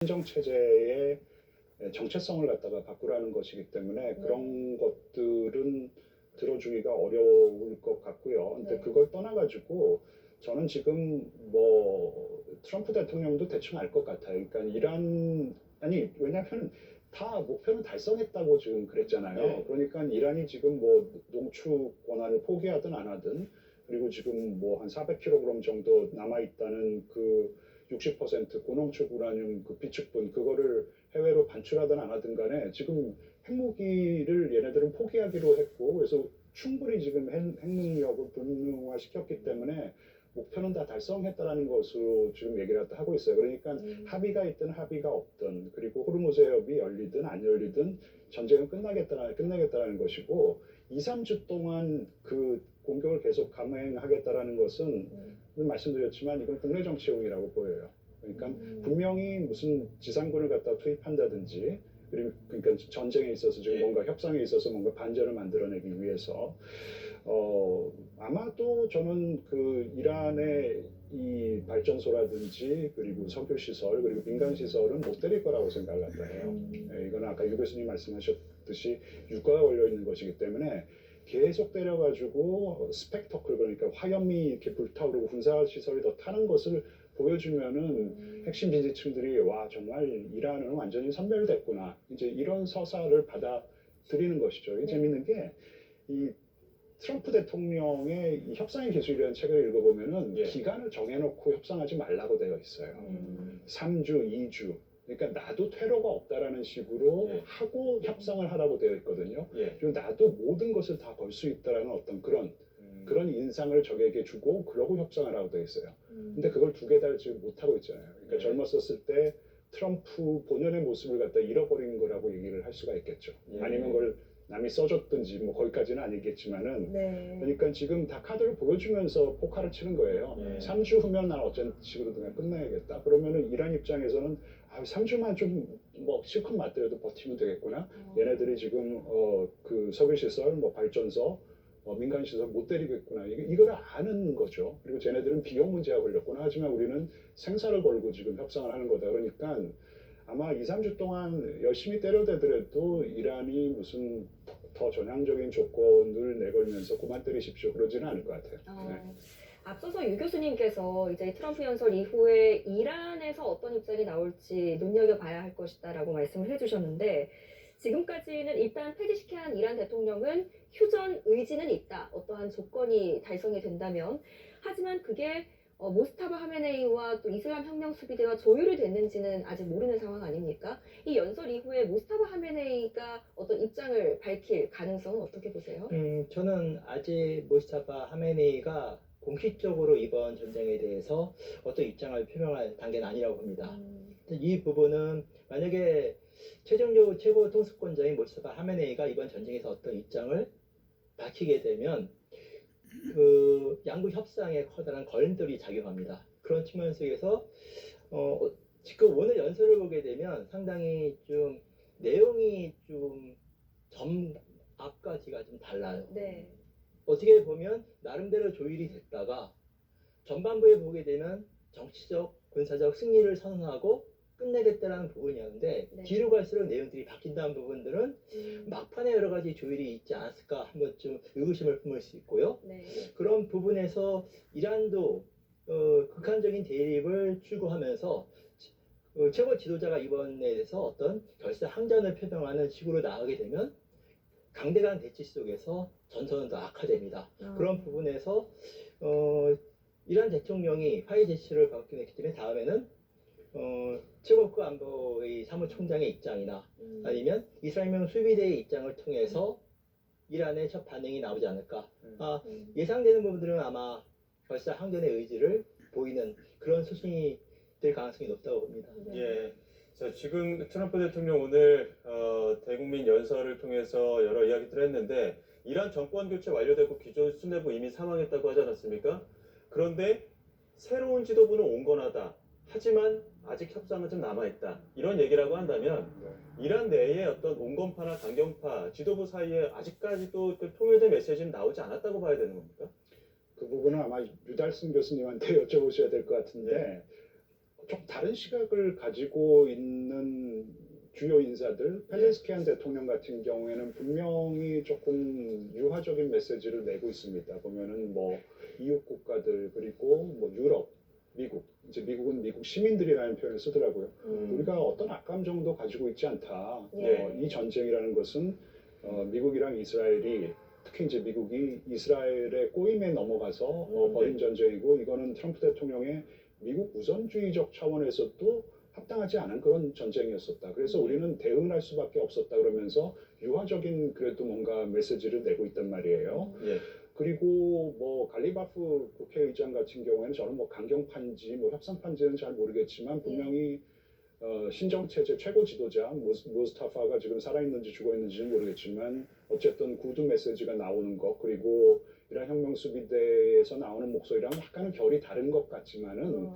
행정 체제의 정체성을 갖다가 바꾸라는 것이기 때문에 그런 것들은 들어주기가 어려울 것 같고요. 근데 네. 그걸 떠나가지고 저는 지금 뭐 트럼프 대통령도 대충 알 것 같아요. 그러니까 아니 왜냐하면 다 목표는 달성했다고 지금 그랬잖아요. 네. 그러니까 이란이 지금 뭐 농축 권한을 포기하든 안 하든, 그리고 지금 뭐 한 400kg 정도 남아 있다는 그 60% 고농축 우라늄 그 비축분 그거를 해외로 반출하든 안 하든 간에 지금 핵무기를 얘네들은 포기하기로 했고, 그래서 충분히 지금 핵능력을 불능화시켰기 때문에 목표는 다 달성했다라는 것으로 지금 얘기를 하고 있어요. 그러니까 합의가 있든 합의가 없든, 그리고 호르무즈 해협이 열리든 안 열리든 전쟁은 끝나겠다라는 것이고, 2, 3주 동안 그 공격을 계속 감행하겠다라는 것은 말씀드렸지만 이건 국내 정치용이라고 보여요. 그러니까 분명히 무슨 지상군을 갖다 투입한다든지, 그리고 그러니까 전쟁에 있어서 지금 뭔가 협상에 있어서 뭔가 반전을 만들어내기 위해서 아마도 저는 그 이란의 이 발전소라든지 그리고 석유 시설 그리고 민간 시설은 못 때릴 거라고 생각을 한다 해요. 이거는 아까 유 교수님 말씀하셨듯이 유가가 걸려 있는 것이기 때문에 계속 때려가지고 스펙터클, 그러니까 화염이 이렇게 불타오르고 군사 시설이 더 타는 것을 보여주면은 핵심 지지층들이 와 정말 이란은 완전히 선멸됐구나, 이제 이런 서사를 받아들이는 것이죠. 이게 재밌는 게 이 트럼프 대통령의 이 협상의 기술이라는 책을 읽어보면은 기간을 정해놓고 협상하지 말라고 되어 있어요. 3주, 2주. 그러니까 나도 퇴로가 없다라는 식으로 하고 협상을 하라고 되어 있거든요. 그리고 나도 모든 것을 다 걸 수 있다라는 어떤 그런 인상을 적에게 주고 그러고 협상을 하고 되어 있어요. 근데 그걸 2달 지금 못 하고 있잖아요. 그러니까 젊었었을 때 트럼프 본연의 모습을 갖다 잃어버린 거라고 얘기를 할 수가 있겠죠. 아니면 그걸 남이 써줬든지 뭐 거기까지는 아니겠지만은, 그러니까 지금 다 카드를 보여주면서 포카를 치는 거예요. 3주 후면 난 어쩐 식으로든 그냥 끝내야겠다. 그러면은 이란 입장에서는 3주만 좀 뭐 실컷 맞더라도 버티면 되겠구나. 얘네들이 지금 그 석유시설, 뭐 발전소, 민간 시설 못 때리겠구나. 이걸 아는 거죠. 그리고 쟤네들은 비용 문제가 걸렸구나. 하지만 우리는 생사를 걸고 지금 협상을 하는 거다. 그러니까 아마 2, 3주 동안 열심히 때려대더라도 이란이 무슨 더 전향적인 조건을 내걸면서 그만 때리십시오 그러지는 않을 것 같아요. 앞서서 유 교수님께서 이제 트럼프 연설 이후에 이란에서 어떤 입장이 나올지 눈여겨봐야 할 것이다라고 말씀을 해주셨는데, 지금까지는 일단 페제시키안 이란 대통령은 휴전 의지는 있다, 어떠한 조건이 달성이 된다면. 하지만 그게 모스타바 하메네이와 또 이슬람 혁명 수비대와 조율이 됐는지는 아직 모르는 상황 아닙니까? 이 연설 이후에 모스타바 하메네이가 어떤 입장을 밝힐 가능성은 어떻게 보세요? 저는 아직 모스타바 하메네이가 공식적으로 이번 전쟁에 대해서 어떤 입장을 표명할 단계는 아니라고 봅니다. 이 부분은 만약에 최종적으로 최고 통수권자인 모스타바 하메네이가 이번 전쟁에서 어떤 입장을 밝히게 되면 그 양국 협상에 커다란 걸림돌이 작용합니다. 그런 측면 속에서 지금 오늘 연설을 보게 되면 상당히 좀 내용이 좀 앞까지가 좀 달라요. 어떻게 보면 나름대로 조율이 됐다가 전반부에 보게 되면 정치적, 군사적 승리를 선언하고 끝내겠다라는 부분이었는데 뒤로 갈수록 내용들이 바뀐다는 부분들은 막판에 여러 가지 조율이 있지 않았을까 한번 좀 의구심을 품을 수 있고요. 그런 부분에서 이란도 극한적인 대립을 추구하면서 최고 지도자가 이번에 대해서 어떤 결사항전을 표명하는 식으로 나가게 되면 강대강 대치 속에서 전선은 더 악화됩니다. 그런 부분에서 이란 대통령이 화해 제스처를 받게 됐기 때문에 다음에는 최고급 안보의 사무총장의 입장이나 아니면 이슬람혁명 수비대의 입장을 통해서 이란의 첫 반응이 나오지 않을까. 예상되는 부분들은 아마 결사항전의 의지를 보이는 그런 소식이 될 가능성이 높다고 봅니다. 자, 지금 트럼프 대통령 오늘 대국민 연설을 통해서 여러 이야기들을 했는데, 이란 정권 교체 완료되고 기존 수뇌부 이미 사망했다고 하지 않았습니까? 그런데 새로운 지도부는 온건하다. 하지만 아직 협상은 좀 남아있다. 이런 얘기라고 한다면 이란 내에 어떤 온건파나 강경파 지도부 사이에 아직까지도 그 통일된 메시지는 나오지 않았다고 봐야 되는 겁니까? 그 부분은 아마 유달승 교수님한테 여쭤보셔야 될 것 같은데 좀 다른 시각을 가지고 있는 주요 인사들, 펠레스키안 대통령 같은 경우에는 분명히 조금 유화적인 메시지를 내고 있습니다. 보면은 뭐 이웃 국가들 그리고 뭐 유럽, 미국, 이제 미국은 미국 시민들이라는 표현을 쓰더라고요. 우리가 어떤 악감 정도 가지고 있지 않다. 예. 이 전쟁이라는 것은 미국이랑 이스라엘이 특히 이제 미국이 이스라엘의 꼬임에 넘어가서 벌인 전쟁이고 이거는 트럼프 대통령의 미국 우선주의적 차원에서도 합당하지 않은 그런 전쟁이었었다. 그래서 우리는 대응을 할 수밖에 없었다 그러면서 유화적인 그래도 뭔가 메시지를 내고 있단 말이에요. 예. 그리고 뭐 갈리바프 국회의장 같은 경우에는 저는 뭐 강경파인지 뭐 협상파인지는 잘 모르겠지만 분명히 신정체제 최고 지도자 무스타파가 지금 살아있는지 죽어있는지는 모르겠지만 어쨌든 구두 메시지가 나오는 것 그리고 이란 혁명 수비대에서 나오는 목소리랑 약간은 결이 다른 것 같지만은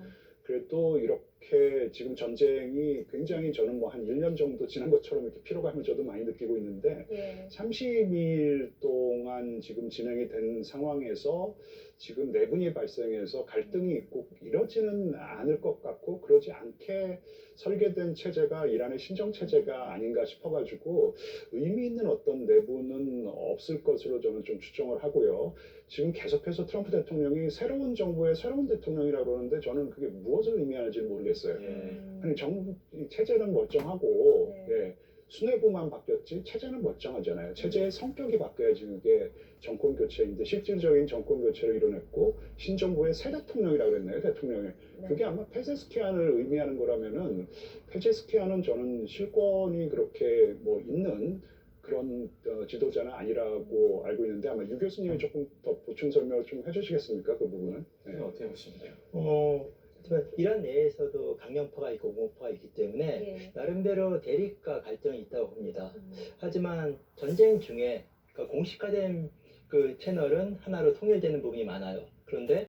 그래도 이렇게 지금 전쟁이 굉장히 저는 뭐 한 1년 정도 지난 것처럼 이렇게 피로감을 저도 많이 느끼고 있는데 예. 32일 동안 지금 진행이 된 상황에서 지금 내분이 발생해서 갈등이 있고 이러지는 않을 것 같고 그러지 않게 설계된 체제가 이란의 신정체제가 아닌가 싶어가지고 의미 있는 어떤 내부는 없을 것으로 저는 좀 추정을 하고요. 지금 계속해서 트럼프 대통령이 새로운 정부의 새로운 대통령이라고 그러는데 저는 그게 무엇을 의미하는지 모르겠어요. 예. 아니 정부 체제는 멀쩡하고 네. 예, 수뇌부만 바뀌었지 체제는 멀쩡하잖아요. 체제의 성격이 바뀌어야지 그게 정권 교체인데 실질적인 정권 교체를 이뤄냈고 신정부의 새 대통령이라고 그랬나요? 대통령이. 네. 그게 아마 페제스키안을 의미하는 거라면은 페제스키안은 저는 실권이 그렇게 뭐 있는 그런 지도자는 아니라고 알고 있는데 아마 유 교수님이 조금 더 보충 설명을 좀 해주시겠습니까? 그 부분은. 네. 어떻게 보십니까? 하지만 이란 내에서도 강경파가 있고 옹호파가 있기 때문에 예. 나름대로 대립과 갈등이 있다고 봅니다. 음. 하지만 전쟁 중에 그러니까 공식화된 그 채널은 하나로 통일되는 부분이 많아요. 그런데